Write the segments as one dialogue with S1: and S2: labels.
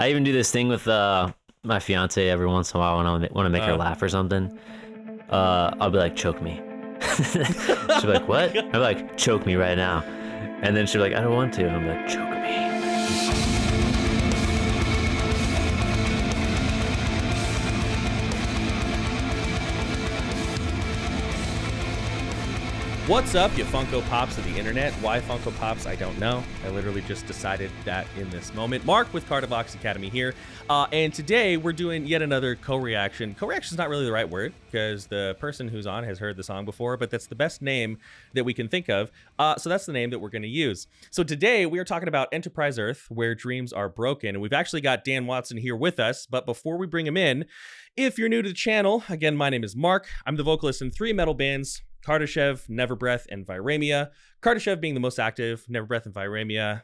S1: I even do this thing with my fiance every once in a while when I want to make her laugh or something. I'll be like, choke me. She'll be like, what? I'm like, choke me right now. And then she'll be like, I don't want to. And I'm like, choke me.
S2: What's up, you Funko Pops of the internet? Why Funko Pops? I don't know. I literally just decided that in this moment. Mark with Cardivox Academy here. And today we're doing yet another co-reaction. Co-reaction is not really the right word because the person who's on has heard the song before, but that's the best name that we can think of. So that's the name that we're going to use. So today we are talking about Enterprise Earth, Where Dreams Are Broken. And we've actually got Dan Watson here with us. But before we bring him in, if you're new to the channel, again, my name is Mark. I'm the vocalist in 3 metal bands: Kardashev, Neverbreath, and Viramia. Kardashev being the most active, Neverbreath and Viramia,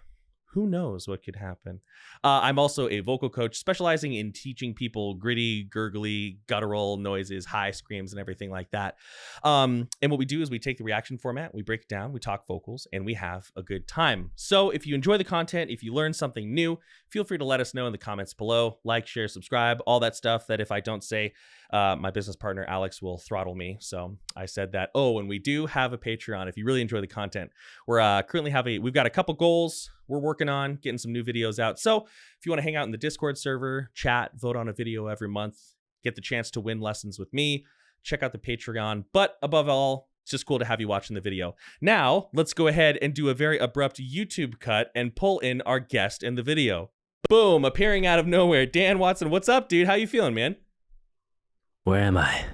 S2: who knows what could happen. I'm also a vocal coach specializing in teaching people gritty, gurgly, guttural noises, high screams, and everything like that. And what we do is we take the reaction format, we break it down, we talk vocals, and we have a good time. So if you enjoy the content, if you learn something new, feel free to let us know in the comments below. Like, share, subscribe, all that stuff that if I don't say, my business partner Alex will throttle me. So I said that. Oh, and we do have a Patreon if you really enjoy the content. We're currently we've got a couple goals we're working on, getting some new videos out. So if you want to hang out in the Discord server, chat, vote on a video every month, get the chance to win lessons with me, check out the Patreon. But above all, it's just cool to have you watching the video. Now, let's go ahead and do a very abrupt YouTube cut and pull in our guest in the video. Boom, appearing out of nowhere. Dan Watson, what's up, dude? How you feeling, man?
S1: Where am I?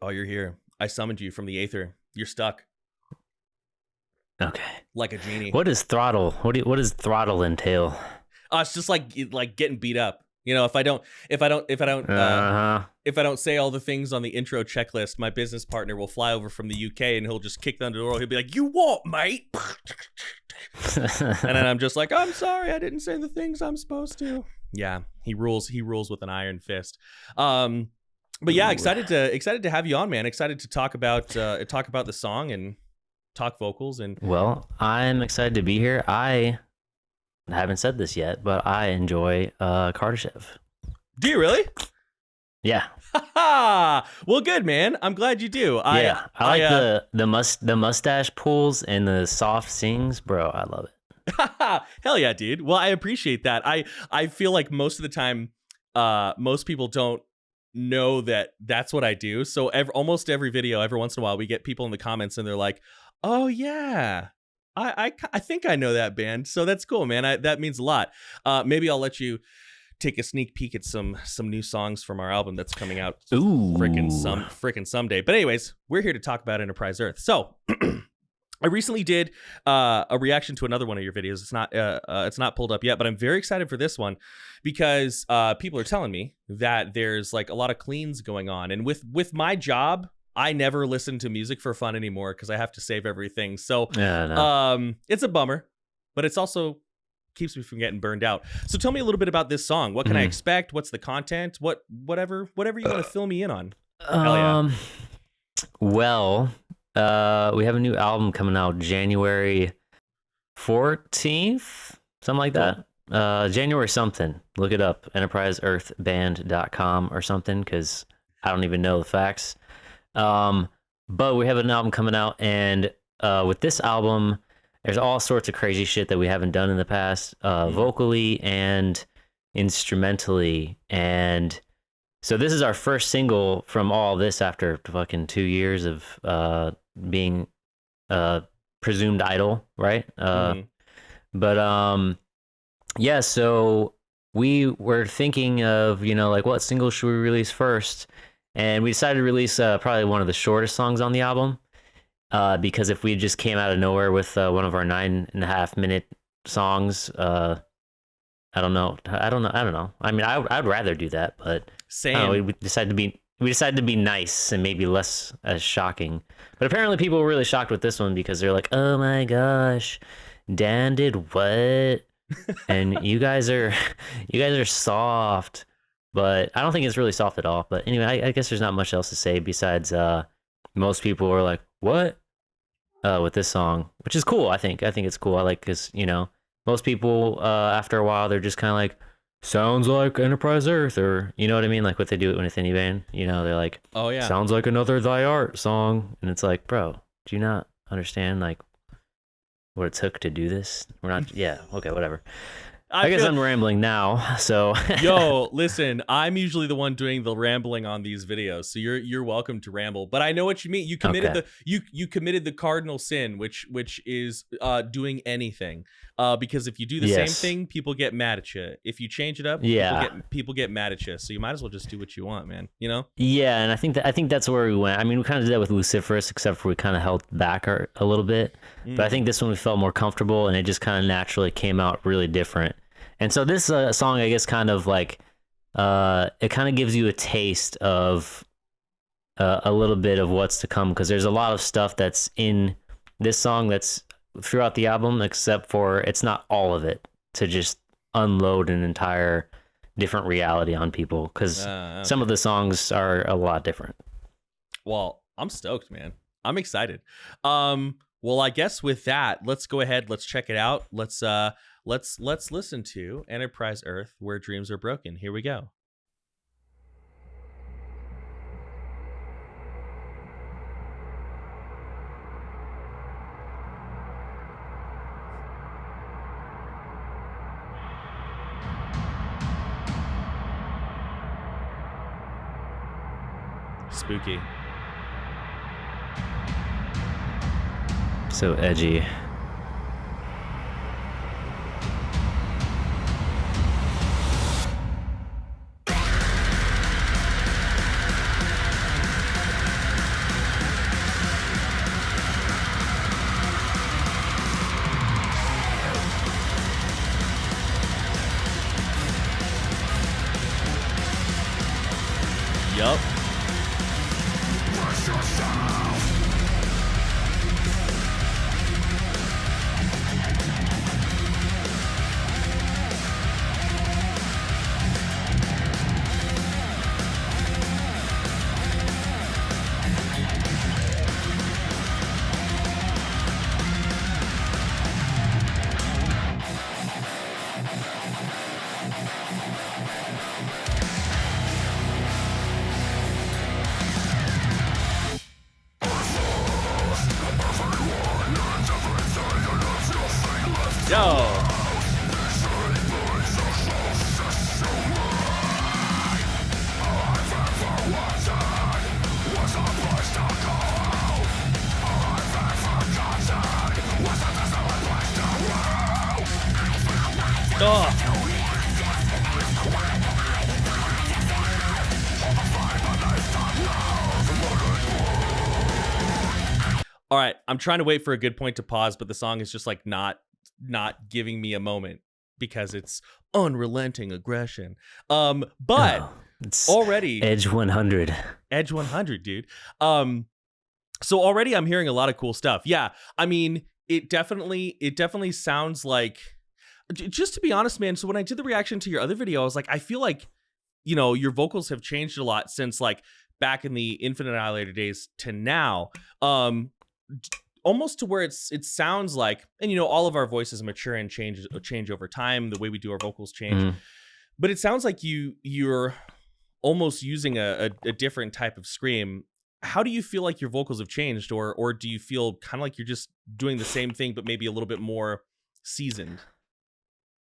S2: Oh, you're here. I summoned you from the aether. You're stuck.
S1: Okay.
S2: Like a genie.
S1: What is throttle? What does throttle entail?
S2: It's just like getting beat up. You know, if I don't say all the things on the intro checklist, my business partner will fly over from the UK and he'll just kick down the door. He'll be like, "You what, mate?" And then I'm just like, "I'm sorry, I didn't say the things I'm supposed to." Yeah, he rules. He rules with an iron fist. But yeah, excited to have you on, man. Excited to talk about the song and talk vocals. And
S1: well, I'm excited to be here. I haven't said this yet, but I enjoy Kardashev.
S2: Do you really?
S1: Yeah.
S2: Well, good, man. I'm glad you do.
S1: I like the mustache pulls and the soft sings, bro. I love it.
S2: Hell yeah, dude. Well, I appreciate that. I feel like most of the time, most people don't know that that's what I do. So almost every video, every once in a while, we get people in the comments and they're like, "Oh yeah, I think I know that band." So that's cool, man. That means a lot. Maybe I'll let you take a sneak peek at some new songs from our album that's coming out frickin' someday. But anyways, we're here to talk about Enterprise Earth. So I recently did a reaction to another one of your videos. It's not pulled up yet, but I'm very excited for this one because people are telling me that there's like a lot of cleans going on, and with my job, I never listen to music for fun anymore because I have to save everything. So it's a bummer, but it's also keeps me from getting burned out. So tell me a little bit about this song. What can I expect? What's the content? Whatever you want to fill me in on. Hell yeah.
S1: Well, we have a new album coming out January 14th, something like that. January something. Look it up, enterpriseearthband.com or something, because I don't even know the facts. But we have an album coming out, and with this album, there's all sorts of crazy shit that we haven't done in the past, vocally and instrumentally. And so this is our first single from all this after fucking 2 years of being presumed idle, right? But yeah, so we were thinking of, like, what single should we release first? And we decided to release probably one of the shortest songs on the album, because if we just came out of nowhere with one of our 9.5-minute songs, I don't know. I mean, I'd rather do that, but
S2: same.
S1: We decided to be nice and maybe less as shocking. But apparently, people were really shocked with this one because they're like, "Oh my gosh, Dan did what?" And you guys are soft. But I don't think it's really soft at all. But anyway, I guess there's not much else to say besides most people were like, "What?" With this song, which is cool. I think it's cool. I like, because most people after a while they're just kind of like, sounds like Enterprise Earth, or you know what I mean, like what they do with Infinity Band. They're like,
S2: Oh yeah.
S1: sounds like another Thy Art song, and it's like, bro, do you not understand like what it took to do this? We're not. Yeah. Okay. Whatever. I guess I'm rambling now. So
S2: yo, listen, I'm usually the one doing the rambling on these videos, so you're welcome to ramble. But I know what you mean. You committed you committed the cardinal sin, which is doing anything. Because if you do the same thing, people get mad at you. If you change it up, people get mad at you. So you might as well just do what you want, man.
S1: Yeah, and I think that's where we went. I mean, we kind of did that with Luciferus, except for we kind of held back a little bit. But I think this one we felt more comfortable, and it just kind of naturally came out really different. And so this song, I guess, kind of like it kind of gives you a taste of a little bit of what's to come, because there's a lot of stuff that's in this song that's throughout the album, except for it's not all of it to just unload an entire different reality on people, because some of the songs are a lot different.
S2: Well, I'm stoked, man. I'm excited. Well, I guess with that, let's go ahead. Let's check it out. Let's listen to Enterprise Earth, Where Dreams Are Broken. Here we go. Spooky.
S1: So edgy.
S2: Yup. Yo. All right, I'm trying to wait for a good point to pause, but the song is just like not giving me a moment because it's unrelenting aggression. But
S1: it's
S2: already
S1: Edge 100.
S2: Edge 100, dude. So already I'm hearing a lot of cool stuff. Yeah, I mean, it definitely sounds like, just to be honest, man. So when I did the reaction to your other video, I was like, I feel like, your vocals have changed a lot since like back in the Infinite Annihilator days to now. Almost to where it sounds like, and all of our voices mature and change over time. The way we do our vocals change, but it sounds like you're almost using a different type of scream. How do you feel like your vocals have changed, or do you feel kind of like you're just doing the same thing but maybe a little bit more seasoned?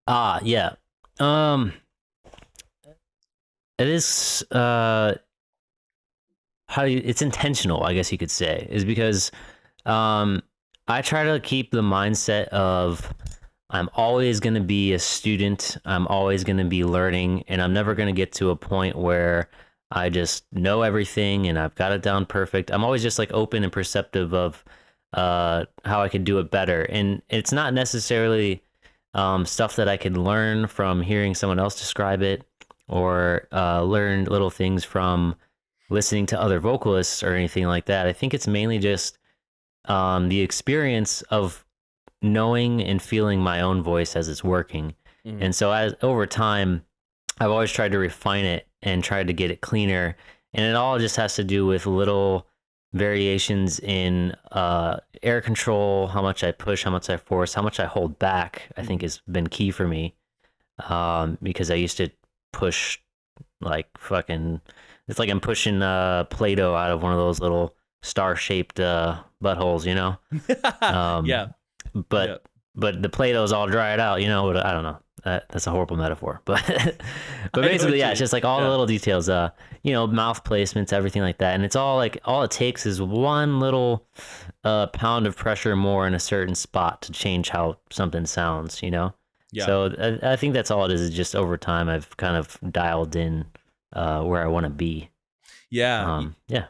S1: Yeah. It is it's intentional, I guess you could say, is because I try to keep the mindset of I'm always going to be a student. I'm always going to be learning, and I'm never going to get to a point where I just know everything and I've got it down perfect. I'm always just like open and perceptive of how I could do it better. And it's not necessarily stuff that I could learn from hearing someone else describe it, or learn little things from listening to other vocalists or anything like that. I think it's mainly just the experience of knowing and feeling my own voice as it's working. And so over time, I've always tried to refine it and tried to get it cleaner. And it all just has to do with little variations in air control, how much I push, how much I force, how much I hold back, I think has been key for me. because I used to push like fucking. It's like I'm pushing Play-Doh out of one of those little star-shaped buttholes, you know.
S2: Yeah.
S1: But
S2: Yeah.
S1: but the Play-Doh's all dried out, you know. But I don't know. That's a horrible metaphor, but but
S2: I know
S1: basically,
S2: what
S1: yeah,
S2: you
S1: it's just like all
S2: mean.
S1: the little details, you know, mouth placements, everything like that, and it's all like all it takes is one little pound of pressure more in a certain spot to change how something sounds, you know.
S2: Yeah.
S1: So I think that's all it is just over time I've kind of dialed in where I want to be.
S2: Yeah.
S1: Yeah.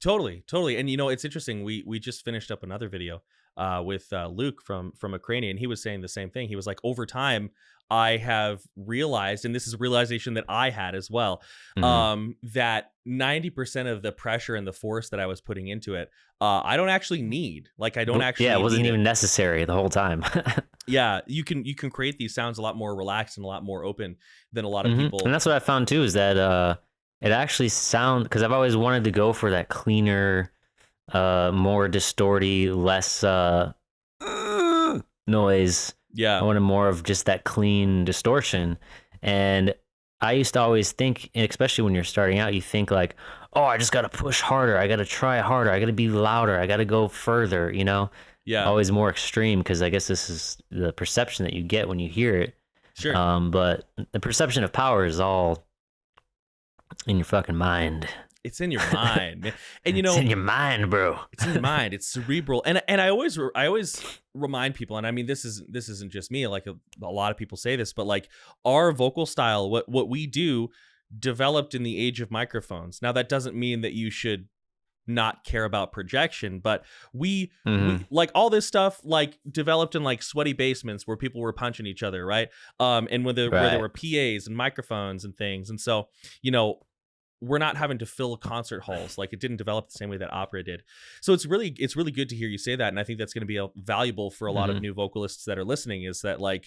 S2: Totally. And you know, it's interesting. We just finished up another video with Luke from Ukrainian. He was saying the same thing. He was like, over time, I have realized, and this is a realization that I had as well, that 90% of the pressure and the force that I was putting into it, I don't actually need. Like, I don't actually.
S1: Yeah, it wasn't
S2: need
S1: even necessary the whole time.
S2: Yeah, you can create these sounds a lot more relaxed and a lot more open than a lot of people.
S1: And that's what I found too, is that it actually sounds, because I've always wanted to go for that cleaner, more distorty, less noise.
S2: Yeah.
S1: I wanted more of just that clean distortion. And I used to always think, and especially when you're starting out, you think like, oh, I just got to push harder. I got to try harder. I got to be louder. I got to go further, you know?
S2: Yeah.
S1: Always more extreme, because I guess this is the perception that you get when you hear it.
S2: Sure.
S1: But the perception of power is all in your fucking mind.
S2: It's in your mind, man. And you know,
S1: it's in your mind, bro.
S2: It's in your mind. It's cerebral. And I always remind people, and I mean, this isn't just me. Like a lot of people say this, but like our vocal style, what we do, developed in the age of microphones. Now that doesn't mean that you should not care about projection, but we like all this stuff like developed in like sweaty basements where people were punching each other, right? And where there were PAs and microphones and things. And so, you know, we're not having to fill concert halls. Like it didn't develop the same way that opera did. So it's really good to hear you say that. And I think that's going to be valuable for a lot of new vocalists that are listening, is that like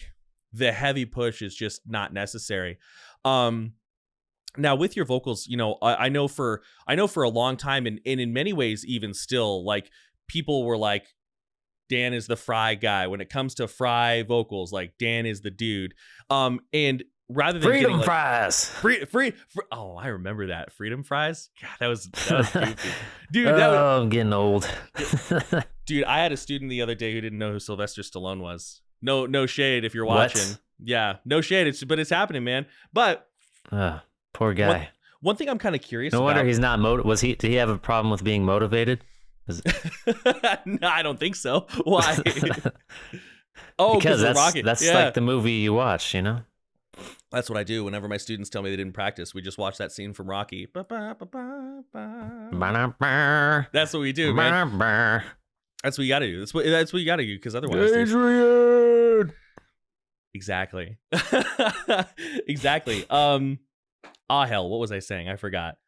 S2: the heavy push is just not necessary. Now with your vocals, you know, I know for a long time, and in many ways, even still, like people were like, Dan is the Fry guy. When it comes to Fry vocals, like Dan is the dude. And rather than
S1: freedom
S2: like,
S1: fries,
S2: free. Oh, I remember that freedom fries. God, that was goofy, dude.
S1: I'm getting old.
S2: Dude, I had a student the other day who didn't know who Sylvester Stallone was. No shade if you're watching.
S1: What?
S2: Yeah, no shade. But it's happening, man. But
S1: poor guy.
S2: One thing I'm kind of curious about.
S1: No wonder he's not did he have a problem with being motivated?
S2: No, I don't think so. Why?
S1: Because that's
S2: yeah.
S1: like the movie you watch, you know?
S2: That's what I do whenever my students tell me they didn't practice. We just watch that scene from Rocky. That's what we do, man. That's what you got to do. That's what you got to do, because otherwise,
S1: Adrian.
S2: Exactly. Exactly. Hell, what was I saying? I forgot.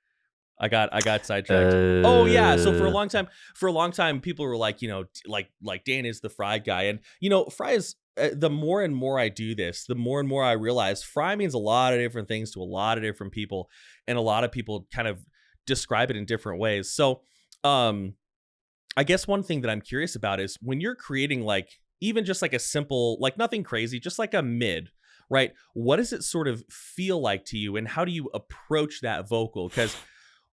S2: I got sidetracked. Oh yeah. So for a long time, people were like, you know, like Dan is the Fry guy, and you know, Fry is. The more and more I do this, the more and more I realize Fry means a lot of different things to a lot of different people, and a lot of people kind of describe it in different ways. So, I guess one thing that I'm curious about is when you're creating like even just like a simple, like nothing crazy, just like a mid, right? What does it sort of feel like to you, and how do you approach that vocal? Because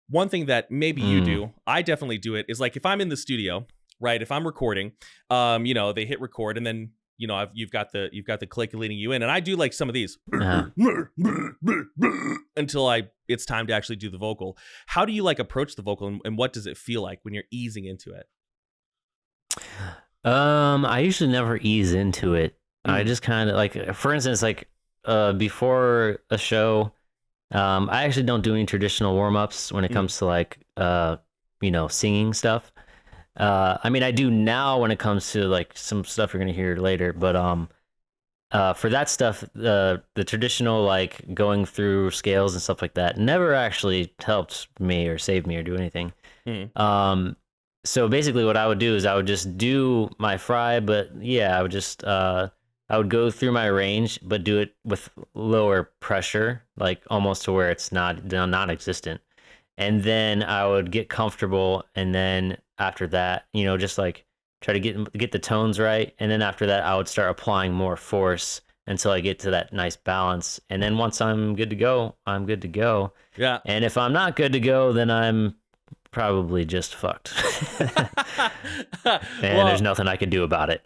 S2: one thing that maybe you do, I definitely do it, is like if I'm in the studio, right? If I'm recording, you know, they hit record, and then you know, you've got the click leading you in, and I do like some of these until it's time to actually do the vocal. How do you like approach the vocal, and what does it feel like when you're easing into it?
S1: I usually never ease into it. I just kind of like, for instance, like before a show, I actually don't do any traditional warm-ups when it comes to like you know, singing stuff. I mean, I do now when it comes to like some stuff you're gonna hear later, but for that stuff, the traditional like going through scales and stuff like that never actually helped me or saved me or do anything. So basically, what I would do is I would just do my Fry, but yeah, I would just I would go through my range, but do it with lower pressure, like almost to where it's non-existent. And then I would get comfortable, and then after that, you know, just like try to get the tones right, and then after that, I would start applying more force until I get to that nice balance. And then once I'm good to go, I'm good to go.
S2: Yeah.
S1: And if I'm not good to go, then I'm probably just fucked. And there's nothing I can do about it.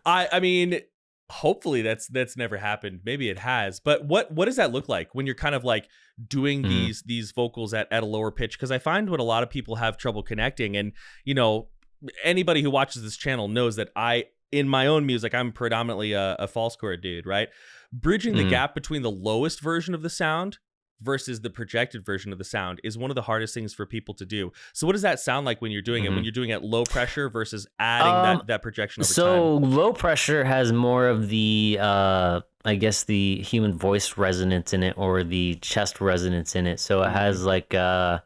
S2: I mean, hopefully that's never happened. Maybe it has. But what does that look like when you're kind of like doing these vocals at a lower pitch? Because I find what a lot of people have trouble connecting. And, you know, anybody who watches this channel knows that in my own music, I'm predominantly a false chord dude, right? Bridging the gap between the lowest version of the sound versus the projected version of the sound is one of the hardest things for people to do. So what does that sound like when you're doing it, when you're doing it at low pressure versus adding that projection over time?
S1: So low pressure has more of the, I guess, the human voice resonance in it, or the chest resonance in it. So it has like, it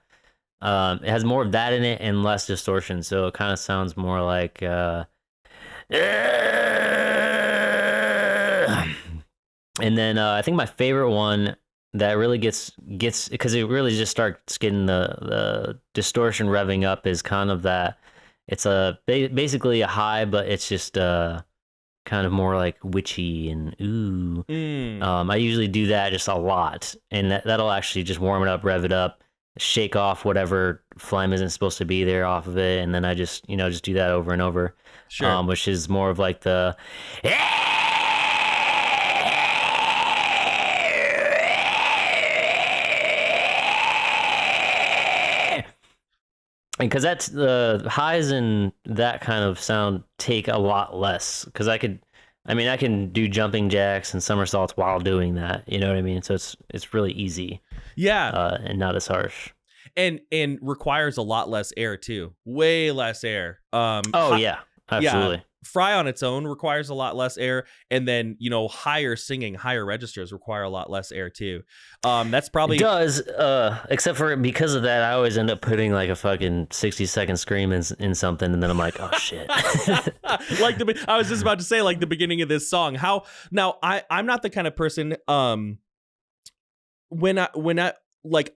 S1: has more of that in it and less distortion. So it kind of sounds more like, and then I think my favorite one that really gets because it really just starts getting the distortion revving up is kind of that. It's basically a high, but it's just kind of more like witchy and ooh. I usually do that just a lot, and that'll actually just warm it up, rev it up, shake off whatever phlegm isn't supposed to be there off of it, and then I just just do that over and over.
S2: Sure.
S1: Which is more of like the. Because that's the highs and that kind of sound take a lot less. Because I can do jumping jacks and somersaults while doing that. You know what I mean? So it's really easy.
S2: Yeah.
S1: And not as harsh.
S2: And requires a lot less air too. Way less air.
S1: Yeah, absolutely.
S2: Yeah. Fry on its own requires a lot less air, and then higher registers require a lot less air too. That's probably
S1: it does. Except for because of that, I always end up putting like a fucking 60-second scream in something, and then I'm like, oh shit.
S2: Like I was just about to say, like the beginning of this song. Now I'm not the kind of person. When I like.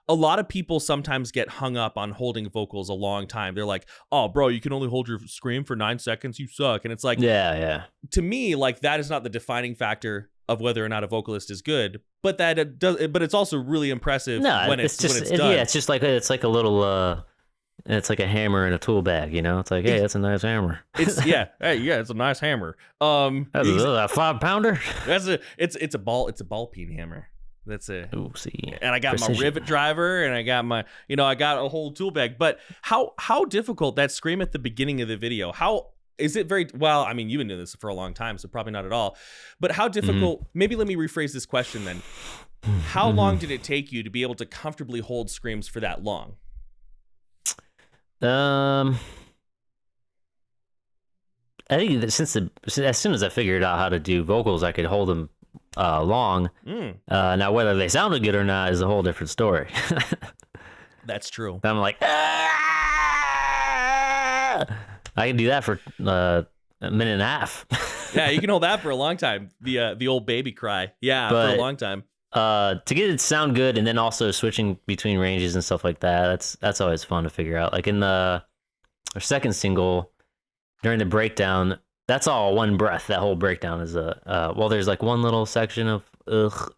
S2: A lot of people sometimes get hung up on holding vocals a long time. They're like, oh, bro, you can only hold your scream for 9 seconds. You suck. And it's like, yeah. To me, like that is not the defining factor of whether or not a vocalist is good, but that it does. But it's also really impressive when it's done.
S1: Yeah, it's just like it's like a little. It's like a hammer in a tool bag, It's like, hey, that's a nice hammer.
S2: It's it's a nice hammer.
S1: That's a 5-pounder.
S2: It's a ball peen hammer. That's it.
S1: Ooh, see.
S2: And I got precision. My rivet driver, and I got my, I got a whole tool bag. But how difficult that scream at the beginning of the video? How is it very well? I mean, you've been doing this for a long time, so probably not at all. But how difficult? Maybe let me rephrase this question then. How long did it take you to be able to comfortably hold screams for that long?
S1: I think that as soon as I figured out how to do vocals, I could hold them long. Now whether they sounded good or not is a whole different story.
S2: That's true.
S1: I'm like, I can do that for a minute and a half.
S2: Yeah, you can hold that for a long time. The old baby cry. Yeah, for a long time.
S1: To get it to sound good, and then also switching between ranges and stuff like that, that's always fun to figure out. Like in our second single, during the breakdown, that's all one breath. That whole breakdown is there's like one little section of ugh,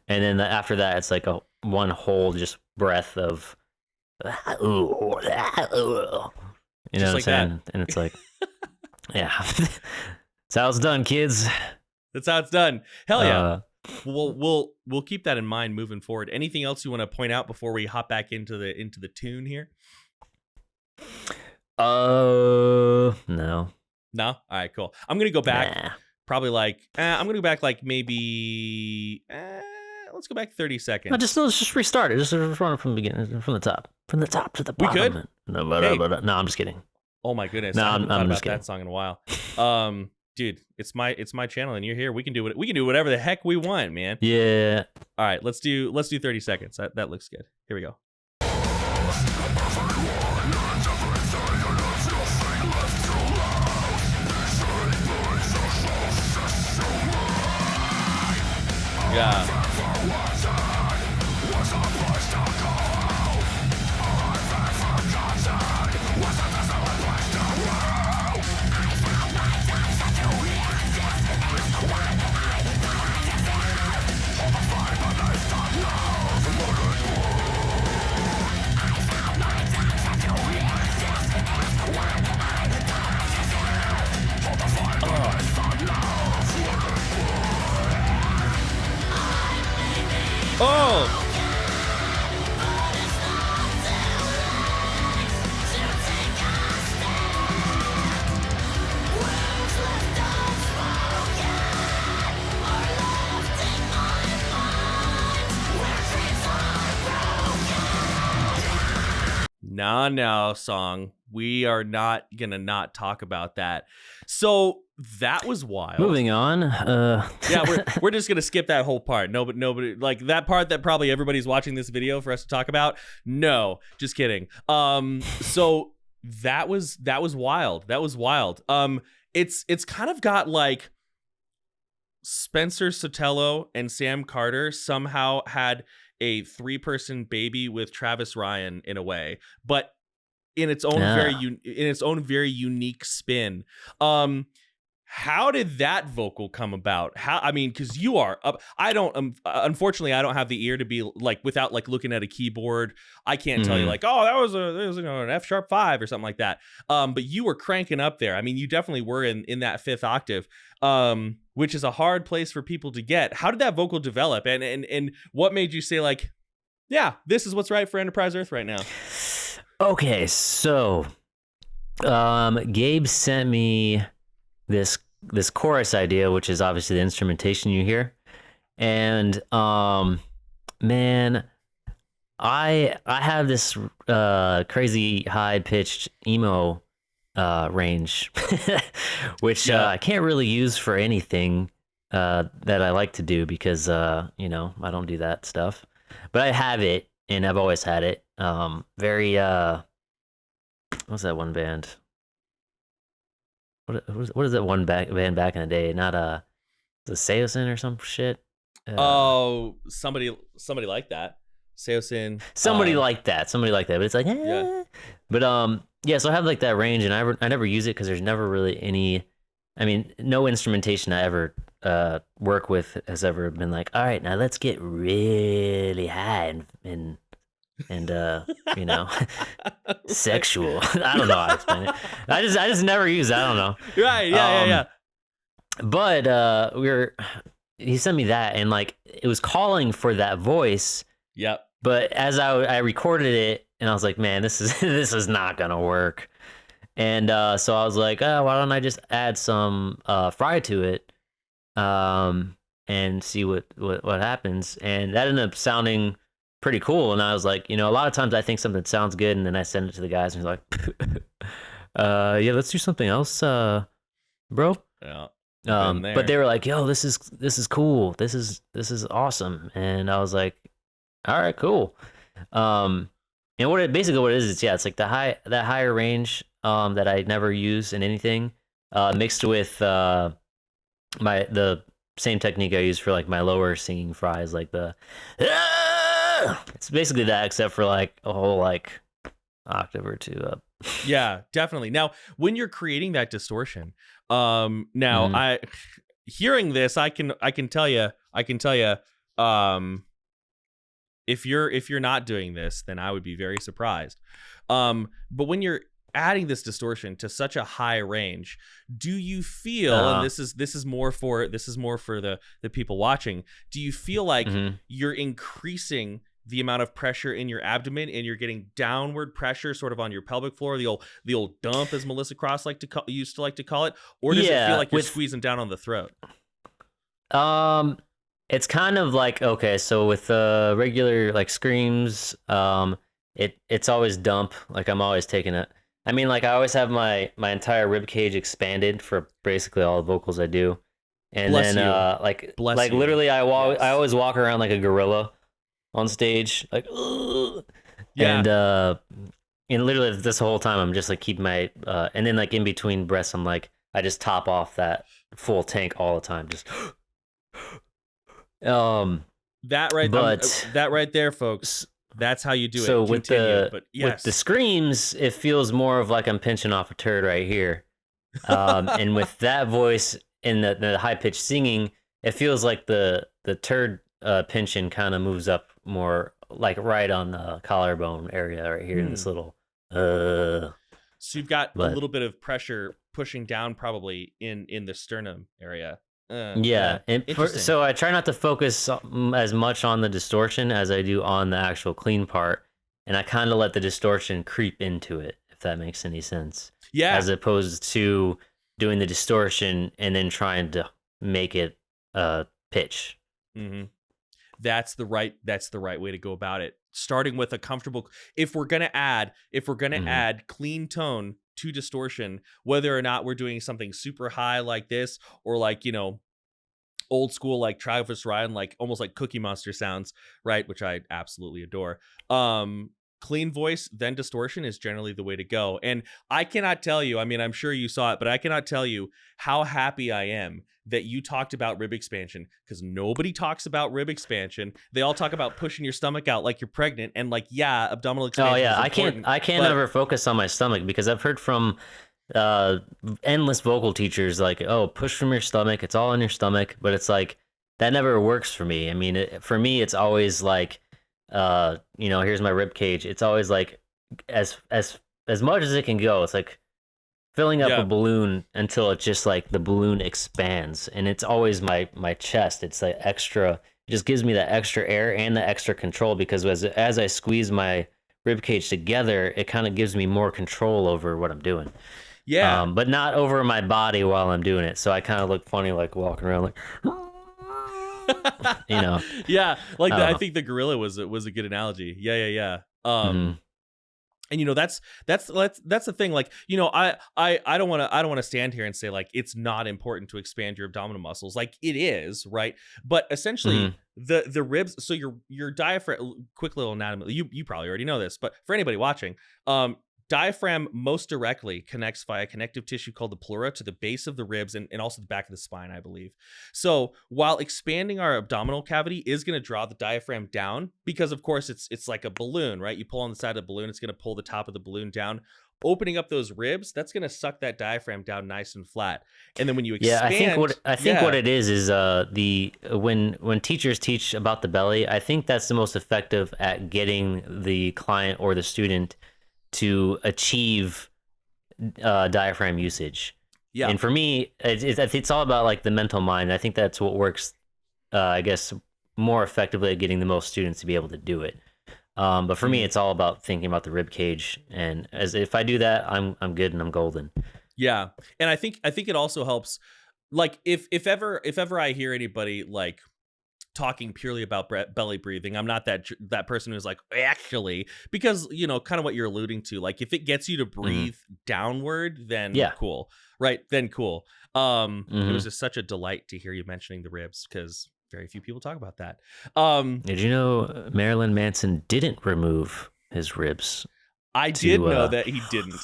S1: and then after that, it's like one whole just breath of you know what I'm saying? And it's like, yeah, that's how it's done, kids.
S2: That's how it's done. Hell yeah. We'll keep that in mind moving forward. Anything else you want to point out before we hop back into the tune here?
S1: No.
S2: No? All right, cool. I'm going to go back probably like, I'm going to go back like maybe, let's go back 30 seconds.
S1: No, let's just restart it. Just run it from the beginning, from the top to the bottom.
S2: We could?
S1: No, I'm just kidding.
S2: Oh my goodness.
S1: No,
S2: I haven't
S1: I'm
S2: thought
S1: just
S2: about
S1: kidding.
S2: that song in a while. Dude, it's my channel and you're here. We can do whatever the heck we want, man.
S1: Yeah.
S2: All right, let's do 30 seconds. That looks good. Here we go. Yeah. Oh. Now song. We are not gonna not talk about that. So that was wild.
S1: Moving on.
S2: Yeah, we're just gonna skip that whole part. Nobody like that part that probably everybody's watching this video for us to talk about. No, just kidding. So that was wild. That was wild. It's kind of got like Spencer Sotelo and Sam Carter somehow had a 3-person baby with Travis Ryan in a way, but in its own very unique spin. How did that vocal come about? Because you are up. I don't. Unfortunately, I don't have the ear to be like without like looking at a keyboard. I can't tell you like, oh, that was an F sharp 5 or something like that. But you were cranking up there. I mean, you definitely were in that 5th octave. Which is a hard place for people to get. How did that vocal develop? And what made you say like, yeah, this is what's right for Enterprise Earth right now?
S1: Okay, so Gabe sent me this chorus idea, which is obviously the instrumentation you hear. And man, I have this crazy high-pitched emo range, which I can't really use for anything that I like to do because I don't do that stuff, but I have it and I've always had it. Very what's that one band? What is that one band back in the day? Not the Seosin or some shit.
S2: Somebody like that. Seosin.
S1: Somebody like that. But it's like,
S2: yeah.
S1: But yeah. So I have like that range, and I never use it because there's never really any. I mean, no instrumentation I ever work with has ever been like, all right, now let's get really high and sexual. I don't know how to explain it. I just never use it. I don't know.
S2: Right. Yeah.
S1: But he sent me that, and like it was calling for that voice.
S2: Yep.
S1: But as I recorded it, and I was like, man, this is not gonna work. And so I was like, oh, why don't I just add some fry to it, and see what happens. And that ended up sounding pretty cool. And I was like, a lot of times I think something sounds good, and then I send it to the guys, and he's like, yeah, let's do something else, bro.
S2: Yeah.
S1: But they were like, yo, this is cool. This is awesome. And I was like, all right, cool. And what it is, it's like that higher range that I never use in anything, mixed with the same technique I use for like my lower singing fries, like it's basically that, except for like a whole like octave or two up.
S2: Yeah, definitely. Now, when you're creating that distortion, I hearing this, I can tell you, if you're not doing this, then I would be very surprised. But when you're adding this distortion to such a high range, do you feel, and this is more for the people watching, do you feel like you're increasing the amount of pressure in your abdomen, and you're getting downward pressure sort of on your pelvic floor, the old dump, as Melissa Cross used to like to call it, or does it feel like you're squeezing down on the throat?
S1: It's kind of like, okay, so with regular like screams, it's always dump. Like I'm always taking it. I mean, like I always have my entire rib cage expanded for basically all the vocals I do, and
S2: Bless
S1: then
S2: you.
S1: like
S2: you.
S1: literally I
S2: Yes.
S1: always walk around like a gorilla on stage, like
S2: Yeah.
S1: and literally this whole time I'm just like keep my and then like in between breaths I'm like I just top off that full tank all the time, just
S2: that right there, folks. That's how you do it.
S1: So with
S2: with
S1: the screams, it feels more of like I'm pinching off a turd right here, and with that voice in the high pitched singing, it feels like the turd pinching kind of moves up more, like right on the collarbone area right here in this little.
S2: So you've got a little bit of pressure pushing down, probably in the sternum area.
S1: Yeah, and
S2: interesting.
S1: so I try not to focus as much on the distortion as I do on the actual clean part, and I kind of let the distortion creep into it, if that makes any sense.
S2: Yeah.
S1: As opposed to doing the distortion and then trying to make it pitch.
S2: Mm-hmm. That's the right way to go about it. Starting with a comfortable. If we're gonna add clean tone to distortion, whether or not we're doing something super high like this, or like, you know, old school like Travis Ryan, like almost like Cookie Monster sounds, right? Which I absolutely adore. Clean voice, then distortion is generally the way to go. And I cannot tell you, I mean, I'm sure you saw it, but I cannot tell you how happy I am that you talked about rib expansion, because nobody talks about rib expansion. They all talk about pushing your stomach out like you're pregnant, and like, yeah, abdominal expansion.
S1: Oh yeah, I can't ever focus on my stomach, because I've heard from endless vocal teachers like, oh, push from your stomach, it's all in your stomach, but it's like that never works for me. I mean, for me, it's always like, you know, here's my rib cage. It's always like as much as it can go. It's like filling up a balloon until it's just like the balloon expands, and it's always my chest. It's like extra. It just gives me that extra air and the extra control, because as I squeeze my rib cage together, it kind of gives me more control over what I'm doing.
S2: Yeah,
S1: but not over my body while I'm doing it. So I kind of look funny, like walking around like. You know.
S2: Yeah, like I think the gorilla was a good analogy. Yeah. And you know, that's the thing. Like, you know, I don't want to stand here and say like it's not important to expand your abdominal muscles. Like, it is, right? But essentially the ribs, so your diaphragm, quick little anatomy, you probably already know this, but for anybody watching, diaphragm most directly connects via connective tissue called the pleura to the base of the ribs and also the back of the spine, I believe. So while expanding our abdominal cavity is going to draw the diaphragm down, because of course it's like a balloon, right? You pull on the side of the balloon, it's going to pull the top of the balloon down. Opening up those ribs, that's going to suck that diaphragm down nice and flat. And then when you expand,
S1: I think what it is when teachers teach about the belly, I think that's the most effective at getting the client or the student to achieve diaphragm usage. Yeah. And for me, it's all about like the mental mind. I think that's what works, I guess, more effectively at getting the most students to be able to do it. But for me, it's all about thinking about the rib cage, and if I do that, I'm good and I'm golden.
S2: Yeah, and I think it also helps. Like if ever I hear anybody like talking purely about belly breathing, I'm not that person who's like, actually, because, you know, kind of what you're alluding to, like if it gets you to breathe downward, then cool, right? Then cool. It was just such a delight to hear you mentioning the ribs, because very few people talk about that.
S1: Did you know Marilyn Manson didn't remove his ribs?
S2: I did know that he didn't.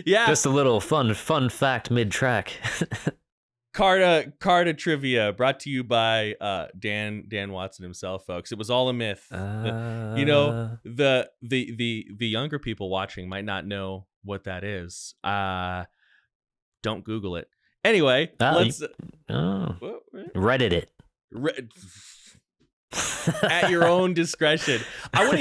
S2: Yeah,
S1: just a little fun fact mid-track.
S2: Carta trivia brought to you by Dan Watson himself, folks. It was all a myth. You know, the younger people watching might not know what that is. Don't Google it. Anyway, let's
S1: Reddit it.
S2: At your own discretion. I want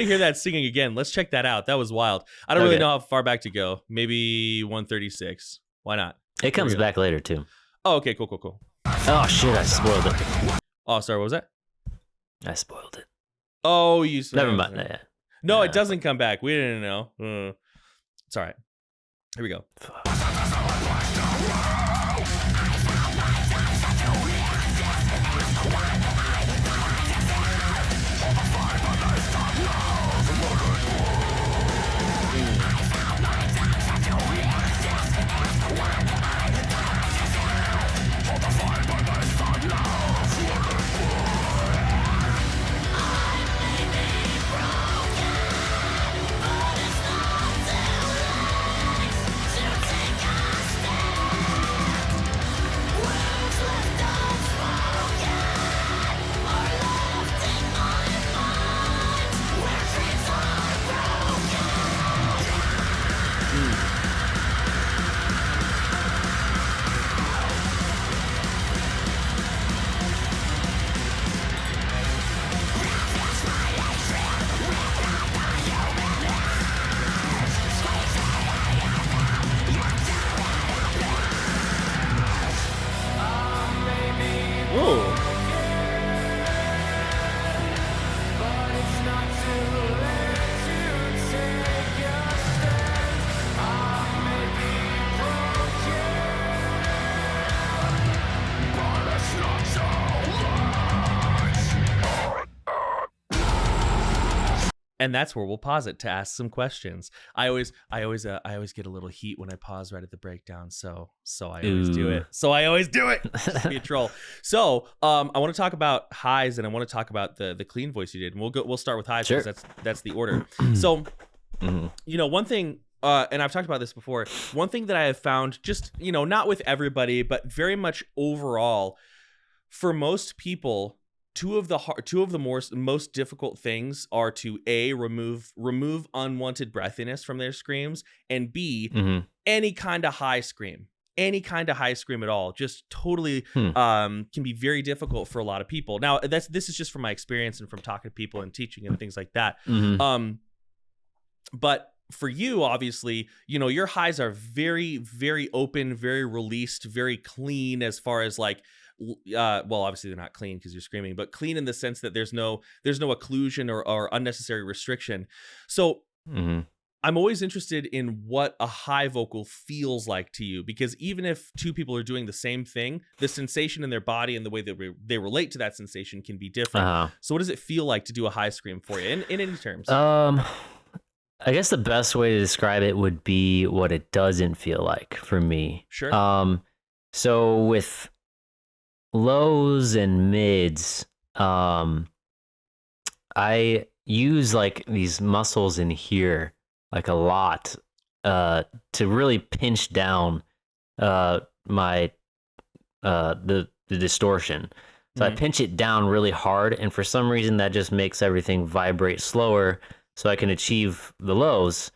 S2: to hear that singing again. Let's check that out. That was wild. I don't really know how far back to go. Maybe 136. Why not?
S1: It comes back later too.
S2: Oh, okay, cool.
S1: Oh shit, I spoiled it.
S2: Oh, sorry, what was that?
S1: I spoiled it.
S2: Oh, you
S1: never mind.
S2: No, it doesn't come back. We didn't know. It's all right. Here we go. And that's where we'll pause it to ask some questions. I always get a little heat when I pause right at the breakdown. So I always do it. So I always do it. Just to be a troll. So I want to talk about highs, and I want to talk about the clean voice you did. And we'll start with highs,
S1: sure,
S2: because that's the order. So one thing, and I've talked about this before. One thing that I have found, just not with everybody, but very much overall, for most people, two of the most difficult things are to A, remove unwanted breathiness from their screams, and B, any kind of high scream. Any kind of high scream at all, just totally can be very difficult for a lot of people. Now, this is just from my experience and from talking to people and teaching and things like that. But for you, obviously, your highs are very, very open, very released, very clean, as far as like, well, obviously they're not clean because you're screaming, but clean in the sense that there's no occlusion or unnecessary restriction. So I'm always interested in what a high vocal feels like to you, because even if two people are doing the same thing, the sensation in their body and the way that they relate to that sensation can be different. So what does it feel like to do a high scream for you in any terms?
S1: I guess the best way to describe it would be what it doesn't feel like for me.
S2: Sure.
S1: So with lows and mids, I use like these muscles in here like a lot to really pinch down my the distortion. So I pinch it down really hard, and for some reason that just makes everything vibrate slower, so I can achieve the lows.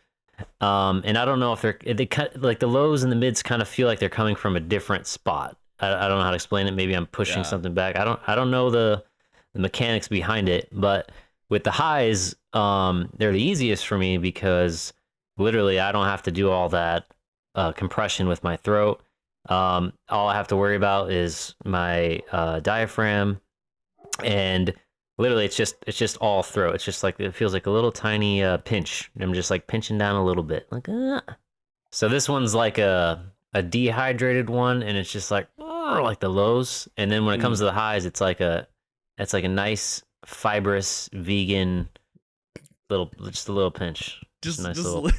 S1: And I don't know if they like the lows and the mids kind of feel like they're coming from a different spot. I don't know how to explain it. Maybe I'm pushing something back. I don't know the mechanics behind it, but with the highs, they're the easiest for me because literally I don't have to do all that compression with my throat. All I have to worry about is my diaphragm, and literally it's just all throat. It's just like, it feels like a little tiny pinch. I'm just like pinching down a little bit, like So this one's like a dehydrated one, and it's just like the lows. And then when it comes to the highs, it's like a nice fibrous vegan just a little pinch, just a nice little.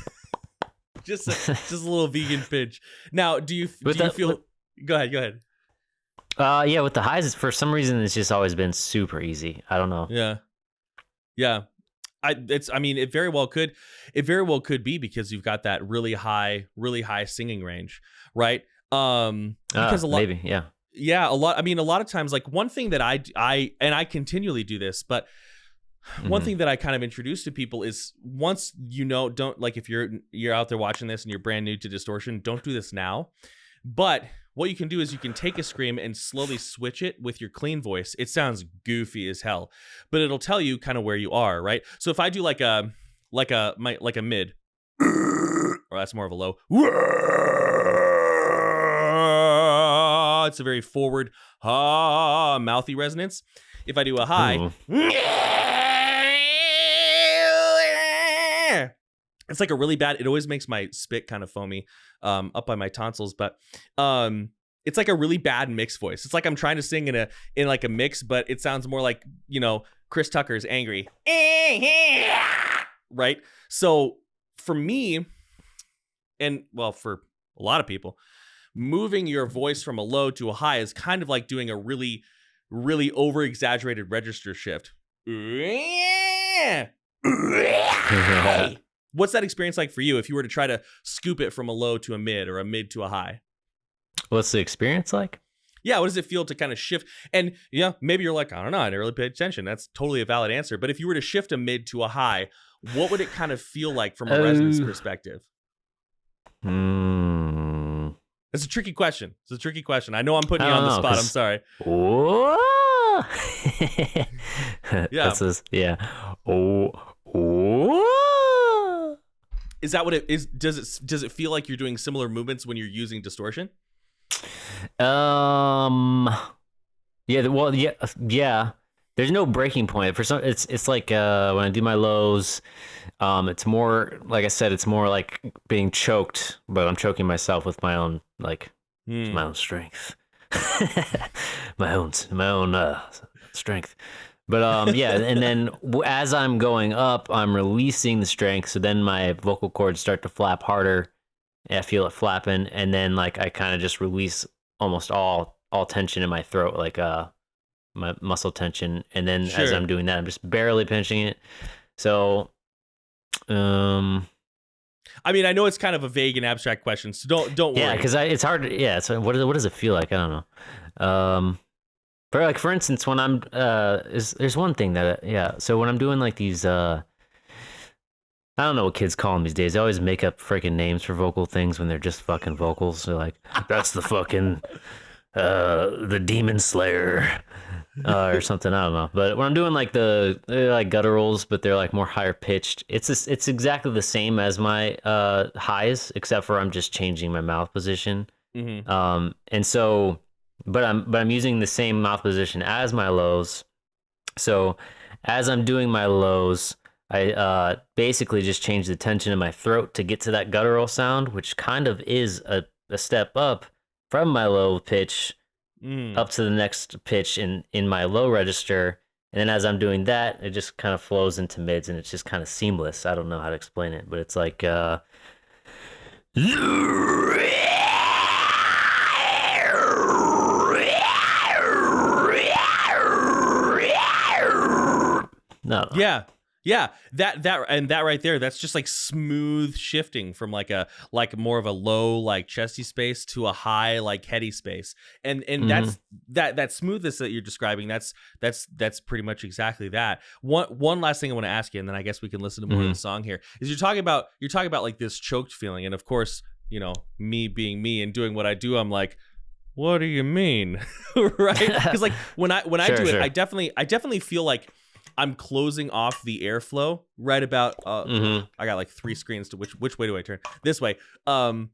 S2: Just a little vegan pinch. Now, do you feel? Go ahead.
S1: Yeah, with the highs, for some reason, it's just always been super easy. I don't know.
S2: Yeah. It very well could be because you've got that really high singing range, right? Because a lot,
S1: maybe, yeah.
S2: Yeah, a lot. I mean, a lot of times, like one thing that I continually do this, but one thing that I kind of introduce to people is, once don't, like, if you're out there watching this and you're brand new to distortion, don't do this now. But what you can do is you can take a scream and slowly switch it with your clean voice. It sounds goofy as hell, but it'll tell you kind of where you are, right? So if I do like a mid, or that's more of a low, it's a very forward, mouthy resonance. If I do a high, it's like a really bad, it always makes my spit kind of foamy up by my tonsils, but it's like a really bad mix voice. It's like I'm trying to sing in like a mix, but it sounds more like, Chris Tucker's angry. Right? So for me, and well, for a lot of people, moving your voice from a low to a high is kind of like doing a really, really over-exaggerated register shift. What's that experience like for you if you were to try to scoop it from a low to a mid or a mid to a high?
S1: What's the experience like?
S2: Yeah, what does it feel to kind of shift? And yeah, maybe you're like, I don't know, I didn't really pay attention. That's totally a valid answer. But if you were to shift a mid to a high, what would it kind of feel like from a resonance perspective? It's a tricky question. I know I'm putting you on the spot. I'm sorry. Yeah. Is that what it is? Does it feel like you're doing similar movements when you're using distortion?
S1: Yeah. Well, yeah. There's no breaking point. For some, it's like when I do my lows, it's more, like I said, it's more like being choked, but I'm choking myself with my own my own strength, my own strength. Yeah, and then as I'm going up, I'm releasing the strength, so then my vocal cords start to flap harder. And I feel it flapping, and then like I kind of just release almost all tension in my throat, like my muscle tension, and then as
S2: Sure.
S1: I'm doing that, I'm just barely pinching it. So,
S2: I mean, I know it's kind of a vague and abstract question, so don't worry.
S1: yeah, because it's hard. Yeah, so what does it feel like? I don't know. For instance, when I'm there's one thing that so when I'm doing like these I don't know what kids call them these days. They always make up freaking names for vocal things when they're just fucking vocals. They're like, that's the fucking the demon slayer or something. I don't know. But when I'm doing like they're like gutturals, but they're like more higher pitched. It's exactly the same as my highs, except for I'm just changing my mouth position.
S2: Mm-hmm.
S1: And so, but I'm using the same mouth position as my lows. So as I'm doing my lows, I basically just change the tension in my throat to get to that guttural sound, which kind of is a step up from my low pitch up to the next pitch in my low register. And then as I'm doing that, it just kind of flows into mids, and it's just kind of seamless. I don't know how to explain it, but it's like no.
S2: Yeah, that right there, that's just like smooth shifting from like more of a low like chesty space to a high like heady space, and that's that smoothness that you're describing. That's pretty much exactly that. One last thing I want to ask you, and then I guess we can listen to more of the song here. Is you're talking about like this choked feeling, and of course, you know, me being me and doing what I do, I'm like, what do you mean, right? Because like when I do it, I definitely feel like I'm closing off the airflow right about I got like 3 screens to which way do I turn? This way. I'm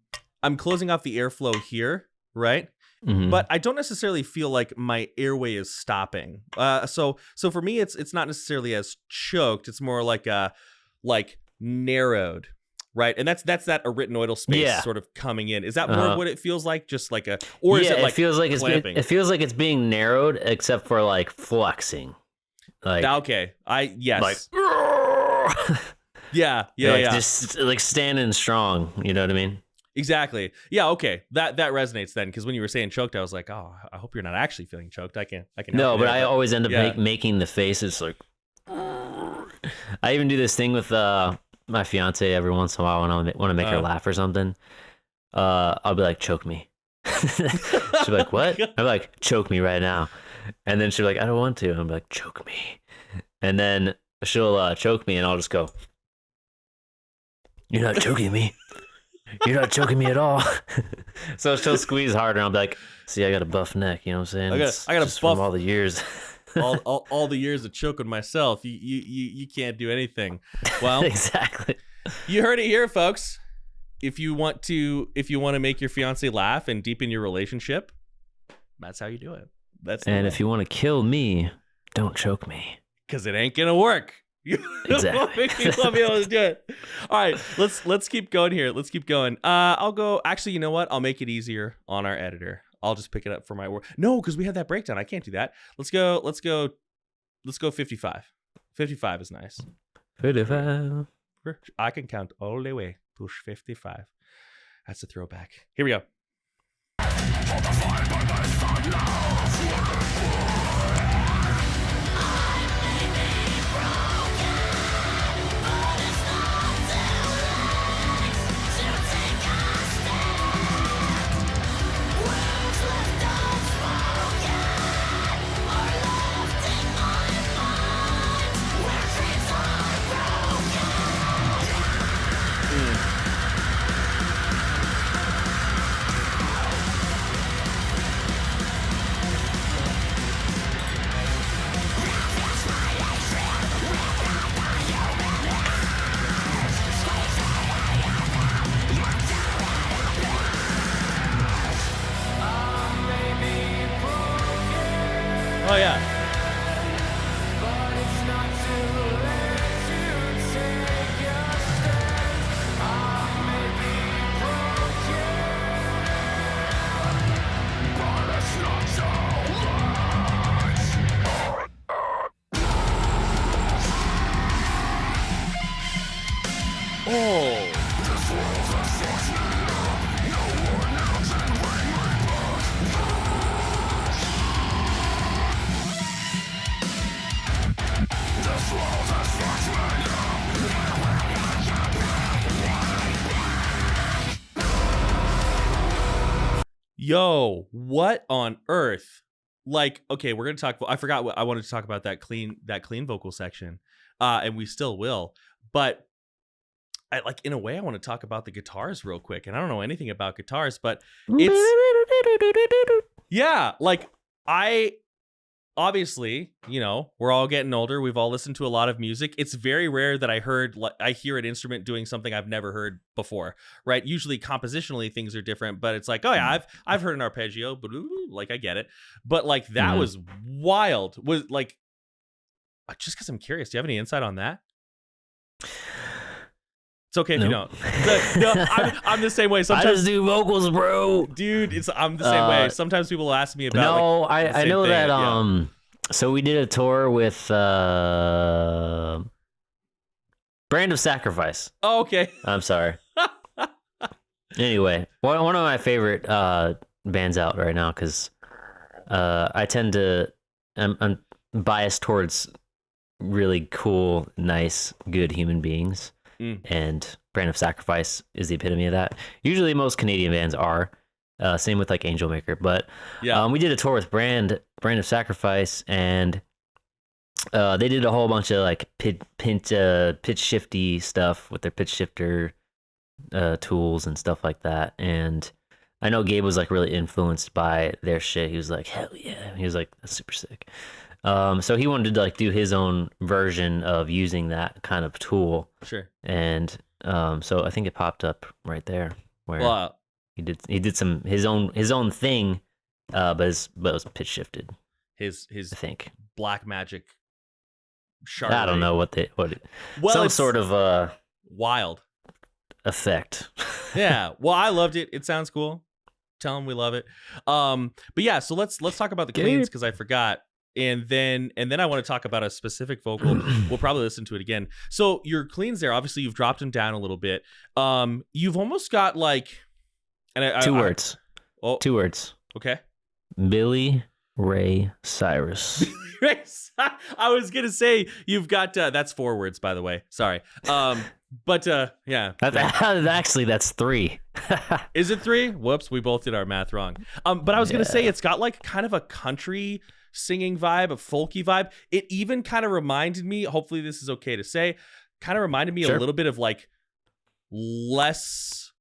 S2: closing off the airflow here, right? But I don't necessarily feel like my airway is stopping. So for me it's not necessarily as choked, it's more like narrowed, right? And that's that arytenoidal space sort of coming in. Is that more what it feels like? Just like is it like
S1: it feels like
S2: clamping?
S1: it feels like it's being narrowed except for like flexing. Like,
S2: okay, yes,
S1: like
S2: yeah,
S1: just like standing strong. You know what I mean?
S2: Exactly. Yeah. Okay. That resonates then, because when you were saying choked, I was like, oh, I hope you're not actually feeling choked. I can.
S1: No, but I always end up making the faces like. I even do this thing with my fiance every once in a while when I want to make her laugh or something. I'll be like, choke me. She'll be like, what? I'm like, choke me right now. And then she'll be like, I don't want to. And I'm like, choke me. And then she'll choke me, and I'll just go, you're not choking me. You're not choking me at all. So she'll squeeze harder, and I'll be like, see, I got a buff neck. You know what I'm saying?
S2: I got a buff
S1: from all the years.
S2: all the years of choking myself. You can't do anything. Well,
S1: exactly.
S2: You heard it here, folks. If you want to make your fiance laugh and deepen your relationship, that's how you do it.
S1: If you want to kill me, don't choke me.
S2: Because it ain't gonna work.
S1: Exactly.
S2: You won't be able to do it. All right, let's keep going here. Let's keep going. I'll go. Actually, you know what? I'll make it easier on our editor. I'll just pick it up for my work. No, because we had that breakdown. I can't do that. Let's go 55. 55 is nice.
S1: 55.
S2: I can count all the way to 55. That's a throwback. Here we go. Oh yeah. Yo, what on earth? Like, okay, we're gonna talk. I forgot what I wanted to talk about that clean vocal section, and we still will. But I like, in a way, I want to talk about the guitars real quick. And I don't know anything about guitars, but it's yeah, like I obviously, you know, we're all getting older. We've all listened to a lot of music. It's very rare that I hear an instrument doing something I've never heard before, right? Usually compositionally things are different, but it's like, oh yeah, I've heard an arpeggio, but like I get it. But like that was wild. Was like, just because I'm curious, do you have any insight on that? It's okay if you don't. No, I'm the same way. Sometimes
S1: I just do vocals, bro.
S2: Dude, I'm the same way. Sometimes people ask me about.
S1: No,
S2: like,
S1: I know
S2: thing.
S1: that.
S2: Yeah.
S1: So we did a tour with Brand of Sacrifice.
S2: Oh, okay.
S1: I'm sorry. Anyway, one of my favorite bands out right now, because I tend to I'm biased towards really cool, nice, good human beings. And Brand of Sacrifice is the epitome of that. Usually most Canadian bands are. Same with like Angel Maker. But we did a tour with Brand of Sacrifice, and they did a whole bunch of like pitch shifty stuff with their pitch shifter tools and stuff like that. And I know Gabe was like really influenced by their shit. He was like, hell yeah. He was like, that's super sick. So he wanted to like do his own version of using that kind of tool.
S2: Sure.
S1: And so I think it popped up right there where he did some his own thing, but it was pitch shifted.
S2: His
S1: I think
S2: black magic. Chardonnay.
S1: I don't know what some sort of
S2: wild
S1: effect.
S2: Yeah. Well, I loved it. It sounds cool. Tell them we love it. But yeah, so let's talk about the cleans, because I forgot. And then I want to talk about a specific vocal. We'll probably listen to it again. So your cleans there, obviously you've dropped them down a little bit. You've almost got like, and
S1: two words. Oh, 2 words.
S2: Okay.
S1: Billy Ray Cyrus.
S2: I was gonna say you've got that's 4 words, by the way. Sorry. But yeah.
S1: Actually, that's 3.
S2: Is it 3? Whoops, we both did our math wrong. But I was gonna say it's got like kind of a country singing vibe, a folky vibe. It even kind of reminded me, hopefully this is okay to say, kind of reminded me a little bit of like less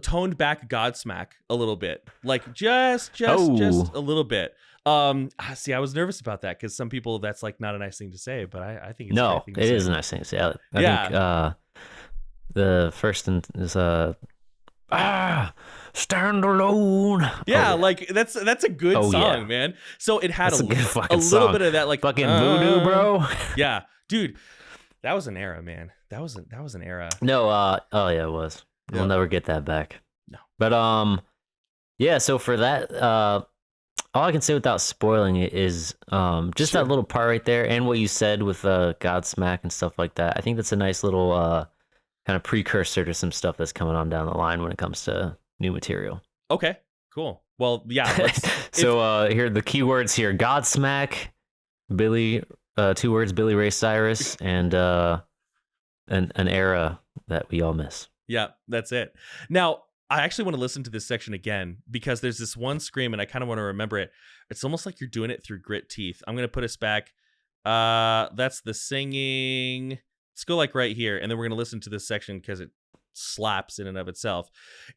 S2: toned back Godsmack a little bit, like just a little bit. See, I was nervous about that because some people that's like not a nice thing to say, but I think it's a nice thing to say.
S1: It is a nice thing to say. I think the first is stand alone.
S2: Yeah, like that's a good song, man. So it had a little
S1: song.
S2: bit of that, like
S1: fucking voodoo, bro.
S2: Yeah, dude, that was an era, man. That was an era.
S1: No, oh yeah, it was. Yeah. We'll never get that back.
S2: No.
S1: But yeah. So for that, all I can say without spoiling it is just that little part right there, and what you said with Godsmack and stuff like that. I think that's a nice little kind of precursor to some stuff that's coming on down the line when it comes to new material.
S2: Okay, cool. Well, yeah.
S1: So here are the keywords here: Godsmack, Billy, 2 words, Billy Ray Cyrus, and an era that we all miss.
S2: Yeah, that's it. Now, I actually want to listen to this section again because there's this one scream and I kind of want to remember it. It's almost like you're doing it through grit teeth. I'm going to put us back. That's the singing. Let's go like right here. And then we're going to listen to this section because it slaps in and of itself.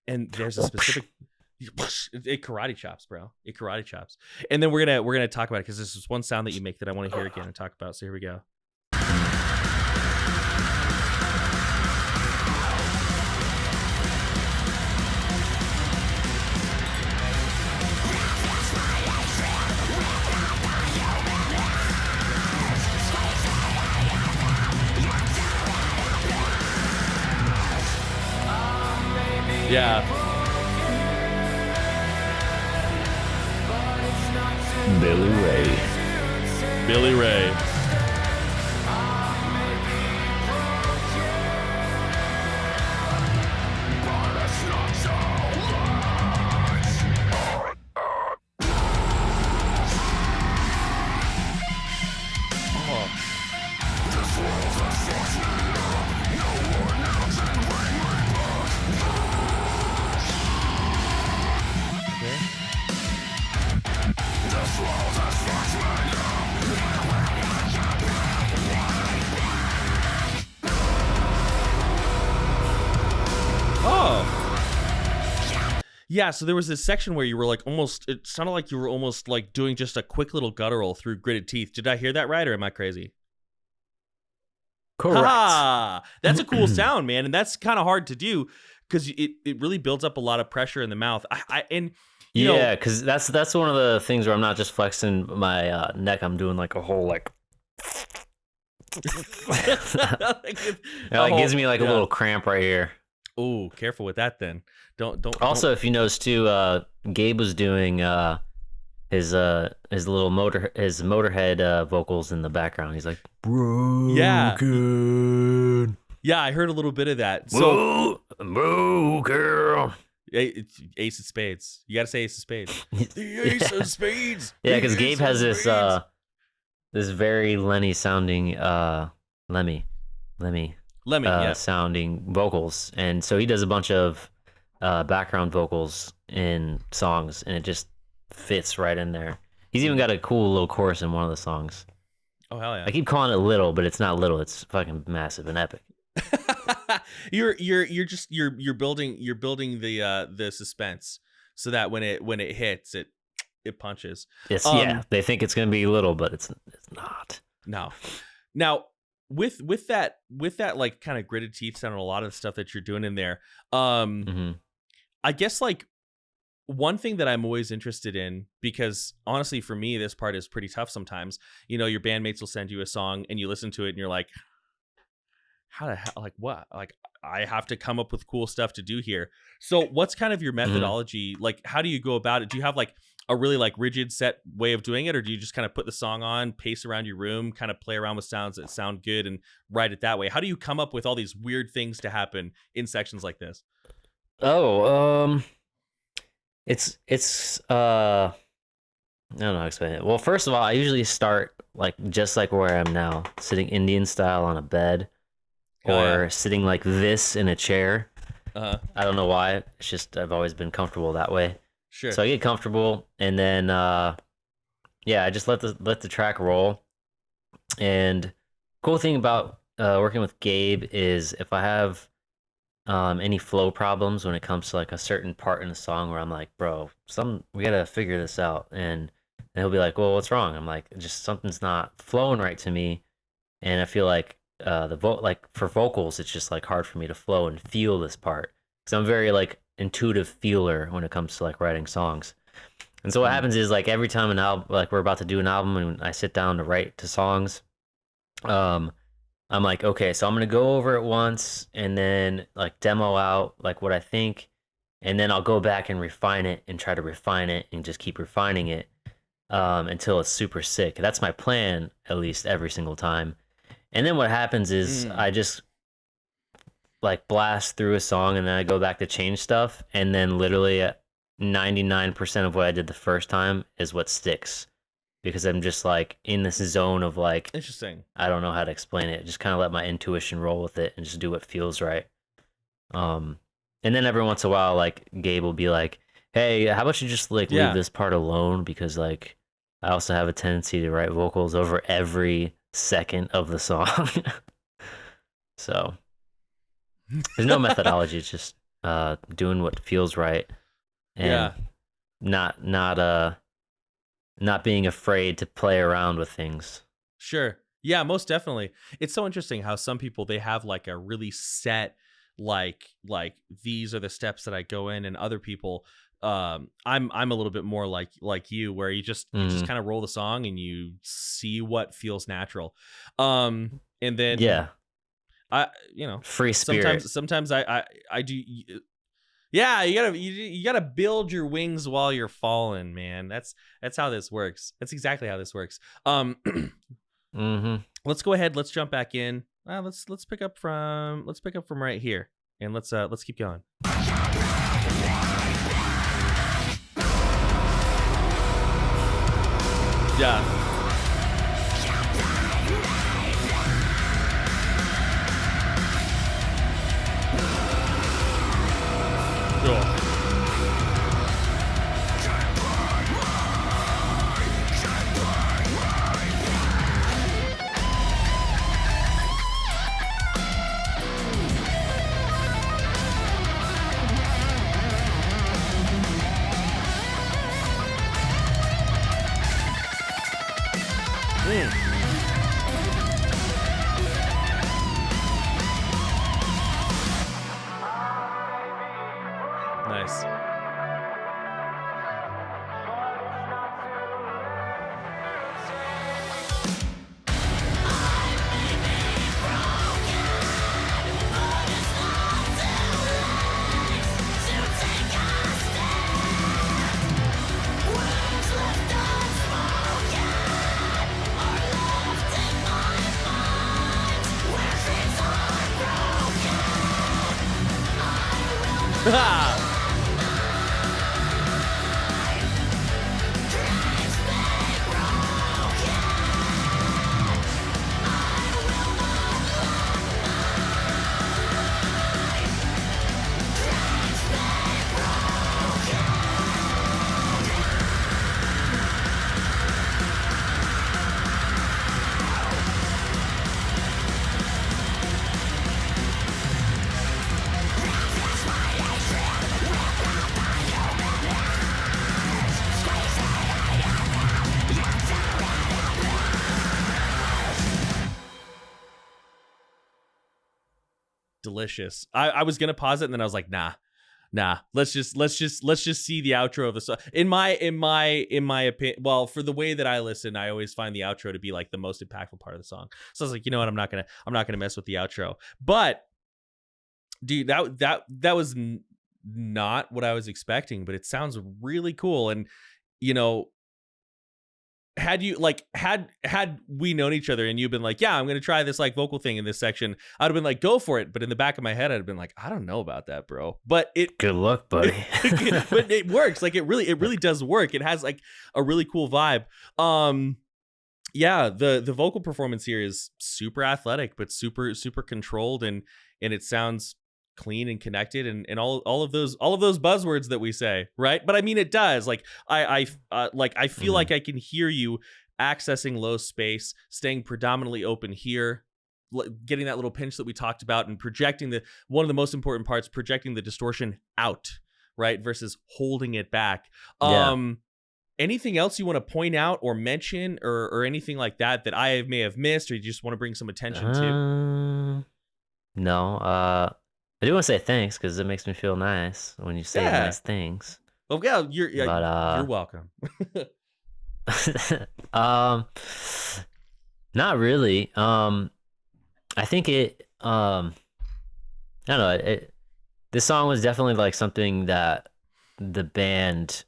S2: And there's a specific it karate chops, bro. It karate chops. And then we're going to talk about it because there's this one sound that you make that I want to hear again and talk about. So here we go. Yeah.
S1: Billy Ray.
S2: Billy Ray. Oh. Yeah, so there was this section where you were like it sounded like you were almost like doing just a quick little guttural through gritted teeth. Did I hear that right, or am I crazy?
S1: Correct.
S2: That's a cool sound, man, and that's kind of hard to do because it really builds up a lot of pressure in the mouth.
S1: Yeah, because that's one of the things where I'm not just flexing my neck. I'm doing like a whole like. It gives me like a little cramp right here.
S2: Oh, careful with that then. Don't.
S1: Also, if you notice too, Gabe was doing his Motorhead vocals in the background. He's like, broken.
S2: Yeah, I heard a little bit of that. So,
S1: girl.
S2: It's Ace of Spades. You gotta say Ace of Spades. The Ace of Spades.
S1: Yeah, because Gabe has this very Lenny sounding Lemmy sounding vocals, and so he does a bunch of background vocals in songs, and it just fits right in there. He's even got a cool little chorus in one of the songs.
S2: Oh hell yeah!
S1: I keep calling it little, but it's not little. It's fucking massive and epic.
S2: you're building the suspense so that when it hits it punches.
S1: Yes, yeah. They think it's gonna be little, but it's not.
S2: No. Now with that like kind of gritted teeth sound and a lot of the stuff that you're doing in there, I guess like one thing that I'm always interested in, because honestly for me this part is pretty tough sometimes. You know, your bandmates will send you a song and you listen to it and you're like, how the hell, like what? Like I have to come up with cool stuff to do here. So what's kind of your methodology? Like how do you go about it? Do you have like a really like rigid set way of doing it, or do you just kind of put the song on, pace around your room, kind of play around with sounds that sound good and write it that way? How do you come up with all these weird things to happen in sections like this?
S1: It's I don't know how to explain it. Well, first of all, I usually start like just like where I am now, sitting Indian style on a bed, or sitting like this in a chair. I don't know why. It's just I've always been comfortable that way.
S2: Sure.
S1: So I get comfortable, and then I just let the track roll. And cool thing about working with Gabe is if I have any flow problems when it comes to like a certain part in a song where I'm like, bro, we gotta figure this out, and he'll be like, well, what's wrong? I'm like, just something's not flowing right to me, and I feel like like for vocals, it's just like hard for me to flow and feel this part because I'm very like intuitive feeler when it comes to like writing songs. And so what happens is like every time like we're about to do an album and I sit down to write to songs, I'm like, okay, so I'm gonna go over it once and then like demo out like what I think, and then I'll go back and refine it and try to refine it and just keep refining it until it's super sick. That's my plan, at least every single time. And then what happens is I just like blast through a song and then I go back to change stuff, and then literally 99% of what I did the first time is what sticks, because I'm just like in this zone of like,
S2: interesting. I
S1: don't know how to explain it. Just kind of let my intuition roll with it and just do what feels right. And then every once in a while, like Gabe will be like, hey, how about you just like leave this part alone? Because like I also have a tendency to write vocals over every second of the song. So there's no methodology. It's just doing what feels right, and not being afraid to play around with things.
S2: Sure. Yeah, most definitely. It's so interesting how some people, they have like a really set like these are the steps that I go in, and other people I'm a little bit more like you, where you just kind of roll the song and you see what feels natural. And then I
S1: free spirit.
S2: Sometimes I do. Yeah, you gotta build your wings while you're falling, man. That's how this works. That's exactly how this works. Let's go ahead. Let's jump back in. Let's pick up from right here, and let's keep going. Yeah. Cool. Nice. Delicious. I was gonna pause it and then I was like, nah. Let's just see the outro of the song. In my opinion, well, for the way that I listen, I always find the outro to be like the most impactful part of the song. So I was like, you know what, I'm not gonna mess with the outro. But dude, that was not what I was expecting, but it sounds really cool. And you know, had we known each other and you've been like, yeah, I'm gonna try this like vocal thing in this section, I'd have been like, go for it. But in the back of my head, I'd have been like, I don't know about that, bro. But
S1: good luck, buddy.
S2: But it works. Like it really does work. It has like a really cool vibe. Yeah, the vocal performance here is super athletic, but super controlled, and it sounds clean and connected, and all of those buzzwords that we say, right? But I mean, it does. Like I feel like I can hear you accessing low space, staying predominantly open here, getting that little pinch that we talked about, and projecting one of the most important parts, projecting the distortion out, right, versus holding it back. Anything else you want to point out or mention or anything like that I may have missed, or you just want to bring some attention to?
S1: No. I do want to say thanks because it makes me feel nice when you say nice things.
S2: Well, yeah, you're welcome.
S1: Not really. I think it. I don't know. This song was definitely like something that the band,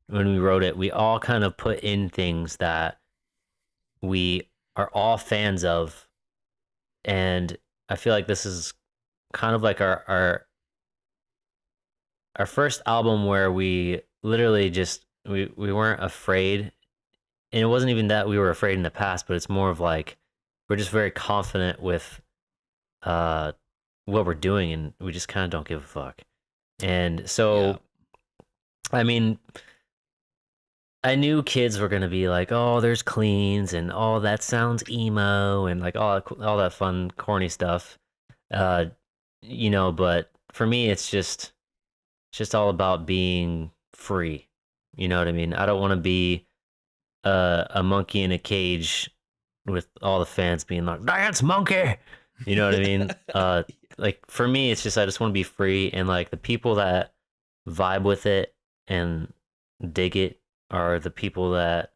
S1: when we wrote it, we all kind of put in things that we are all fans of, and I feel like this is kind of like our first album where we literally just we weren't afraid, and it wasn't even that we were afraid in the past, but it's more of like we're just very confident with what we're doing, and we just kind of don't give a fuck. And so I mean, I knew kids were gonna be like, oh, there's cleans and all that sounds emo and like all that fun corny stuff. You know, but for me, it's just all about being free. You know what I mean? I don't want to be a monkey in a cage with all the fans being like, dance monkey. You know what I mean? Like for me, it's just, I just want to be free. And like the people that vibe with it and dig it are the people that,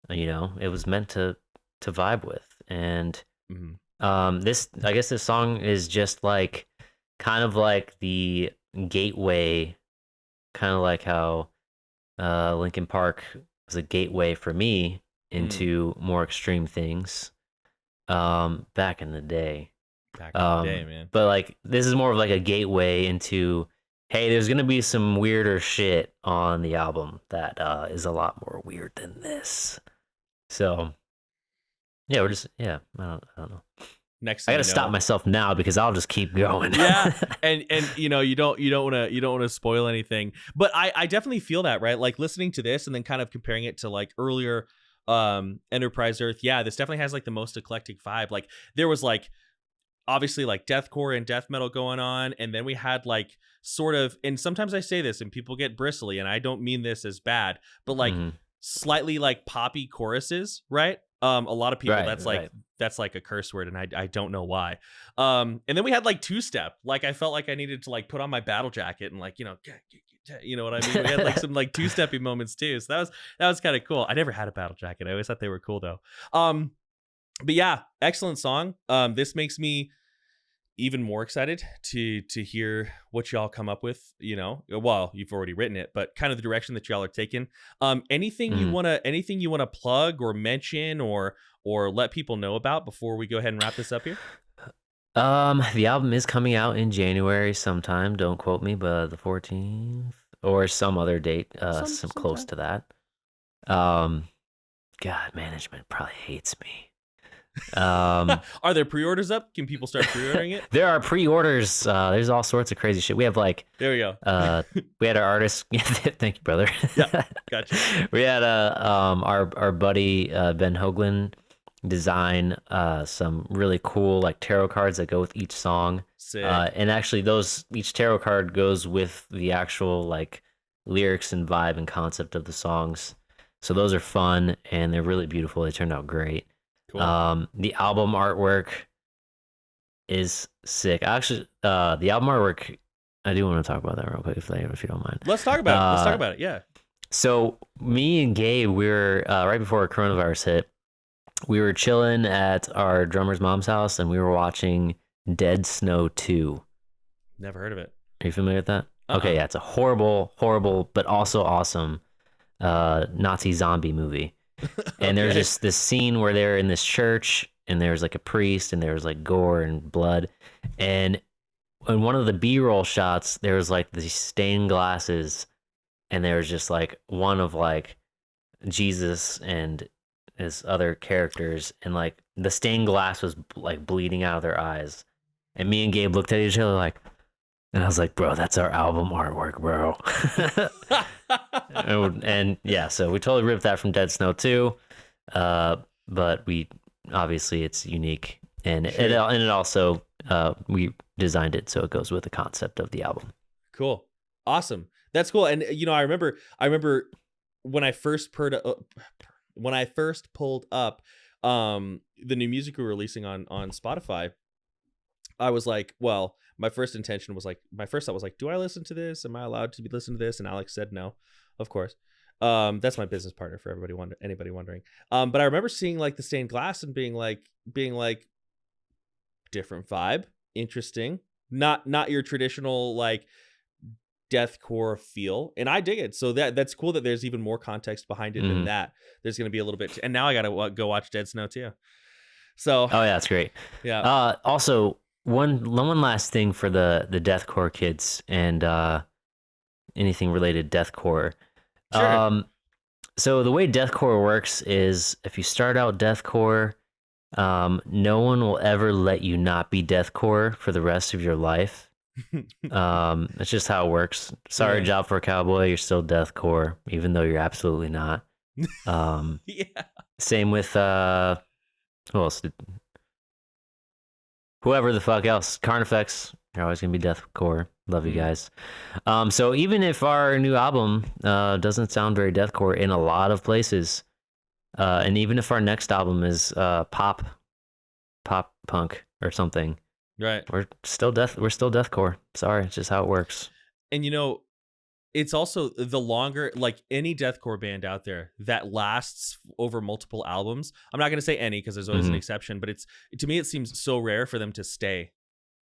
S1: you know, it was meant to vibe with. And I guess this song is just like, kind of like the gateway, kind of like how Linkin Park was a gateway for me into more extreme things back in the day. Man. But like this is more of like a gateway into, hey, there's gonna be some weirder shit on the album that is a lot more weird than this. So yeah, I don't know.
S2: Next,
S1: I gotta stop myself now because I'll just keep going.
S2: Yeah, and you know, you don't want to spoil anything, but I definitely feel that, right? Like listening to this and then kind of comparing it to like earlier Enterprise Earth. Yeah, this definitely has like the most eclectic vibe. Like there was like obviously like deathcore and death metal going on, and then we had like sort of, and sometimes I say this and people get bristly, and I don't mean this as bad, but like slightly like poppy choruses, right? A lot of people
S1: Right,
S2: that's
S1: right.
S2: like a curse word, and I don't know why. And then we had like two-step. Like I felt like I needed to like put on my battle jacket and like, you know what I mean? We had like some like two-steppy moments too. So that was kind of cool. I never had a battle jacket. I always thought they were cool though. But yeah, excellent song. This makes me even more excited to hear what y'all come up with. You know, well, you've already written it, but kind of the direction that y'all are taking. Anything you wanna plug or mention or let people know about before we go ahead and wrap this up here?
S1: The album is coming out in January sometime. Don't quote me, but the 14th or some other date, some close to that. God, management probably hates me.
S2: Are there pre-orders up? Can people start pre-ordering it?
S1: There are pre-orders. There's all sorts of crazy shit. We have like,
S2: there we go.
S1: We had our artist. Thank you, brother.
S2: Yeah, gotcha.
S1: We had our buddy Ben Hoagland design some really cool like tarot cards that go with each song.
S2: Sick.
S1: And actually, each tarot card goes with the actual like lyrics and vibe and concept of the songs. So those are fun and they're really beautiful. They turned out great.
S2: Cool.
S1: The album artwork is sick. Actually, the album artwork, I do want to talk about that real quick if you don't mind.
S2: Let's talk about it. Let's talk about it. Yeah.
S1: So me and Gabe, we were right before coronavirus hit. We were chilling at our drummer's mom's house, and we were watching Dead Snow 2.
S2: Never heard of it.
S1: Are you familiar with that? Okay, yeah, it's a horrible, but also awesome Nazi zombie movie. And there's this scene where they're in this church and there's like a priest and there's like gore and blood. And in one of the B-roll shots, there was like these stained glasses and there was just like one of like Jesus and his other characters. And like the stained glass was like bleeding out of their eyes. And me and Gabe looked at each other like, and I was like, bro, that's our album artwork, bro. and yeah, so we totally ripped that from Dead Snow 2. But we obviously it's unique, and it also we designed it so it goes with the concept of the album.
S2: Cool, awesome, that's cool. And you know, I remember when I first pulled up the new music we were releasing on Spotify. I was like, well, my first thought was like, do I listen to this? Am I allowed to be listening to this? And Alex said no, of course. That's my business partner for anybody wondering. But I remember seeing like the stained glass and being like different vibe, interesting, not your traditional like deathcore feel, and I dig it. So that's cool that there's even more context behind it than that. There's gonna be a little bit, and now I gotta go watch Dead Snow too. So
S1: oh yeah, that's great.
S2: Yeah.
S1: Also, one last thing for the deathcore kids and anything related deathcore.
S2: Sure.
S1: So the way deathcore works is if you start out deathcore, no one will ever let you not be deathcore for the rest of your life. That's just how it works. Sorry, Job for a Cowboy, you're still deathcore, even though you're absolutely not.
S2: Yeah.
S1: Same with who else? Whoever the fuck else. Carnifex, you're always gonna be deathcore. Love you guys. So even if our new album doesn't sound very deathcore in a lot of places, and even if our next album is pop punk or something,
S2: right,
S1: we're still deathcore. Sorry, it's just how it works.
S2: And you know, it's also the longer, like any deathcore band out there that lasts over multiple albums. I'm not gonna say any because there's always an exception, but to me it seems so rare for them to stay.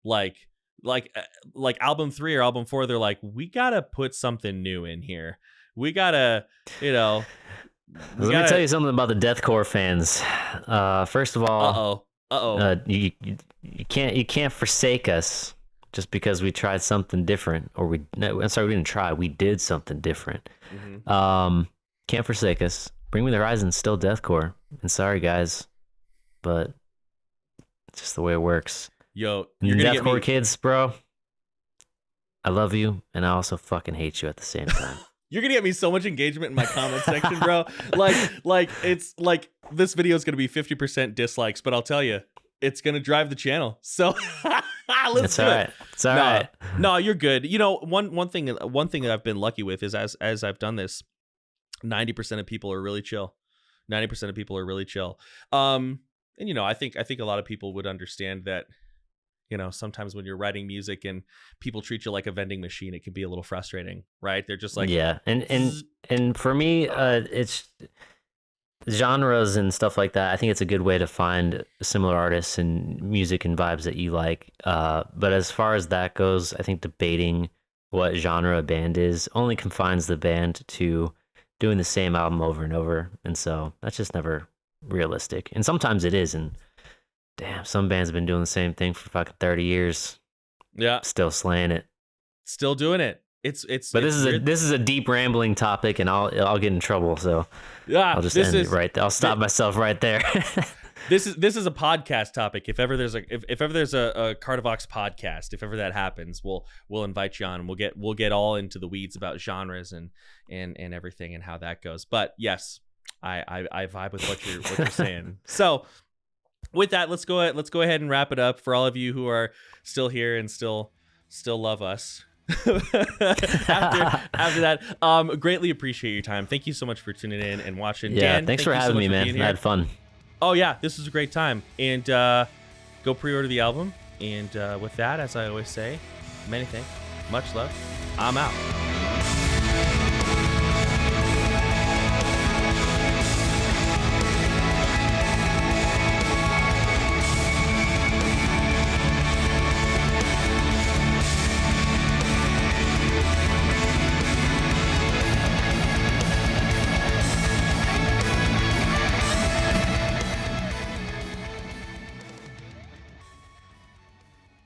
S2: Like album 3 or album 4, they're like, we gotta put something new in here. We gotta, Let
S1: me tell you something about the deathcore fans. First of all, you can't forsake us just because we tried something different, or we didn't try. We did something different. Can't forsake us. Bring Me the Horizon's still deathcore. And sorry guys, but it's just the way it works.
S2: Yo, you're gonna
S1: deathcore kids, bro. I love you, and I also fucking hate you at the same time.
S2: You're gonna get me so much engagement in my comment section, bro. Like it's like this video is gonna be 50% dislikes, but I'll tell you, it's gonna drive the channel. So let's do it.
S1: It's all right.
S2: No, you're good. You know, one thing that I've been lucky with is as I've done this, 90% of people are really chill. 90% of people are really chill. And you know, I think a lot of people would understand that, you know, sometimes when you're writing music and people treat you like a vending machine, it can be a little frustrating, right? They're just like,
S1: Yeah, and for me, it's genres and stuff like that. I think it's a good way to find similar artists and music and vibes that you like. But as far as that goes, I think debating what genre a band is only confines the band to doing the same album over and over, and so that's just never realistic. And sometimes it is, and damn, some bands have been doing the same thing for fucking 30 years.
S2: yeah,
S1: Still slaying it.
S2: still doing it. But
S1: This is a deep rambling topic, and I'll get in trouble. So
S2: yeah,
S1: I'll just end it right there. I'll stop myself right there.
S2: This is a podcast topic. If ever there's a Cardivox podcast, if ever that happens, we'll invite you on, and we'll get all into the weeds about genres and everything and how that goes. But yes, I vibe with what you're saying. So with that, let's go ahead and wrap it up. For all of you who are still here and still love us after that, greatly appreciate your time. Thank you so much for tuning in and watching.
S1: Yeah,
S2: Dan,
S1: thanks for having me, man. I had fun.
S2: Oh yeah, this was a great time. And go pre-order the album. And with that, as I always say, many thanks, much love. I'm out.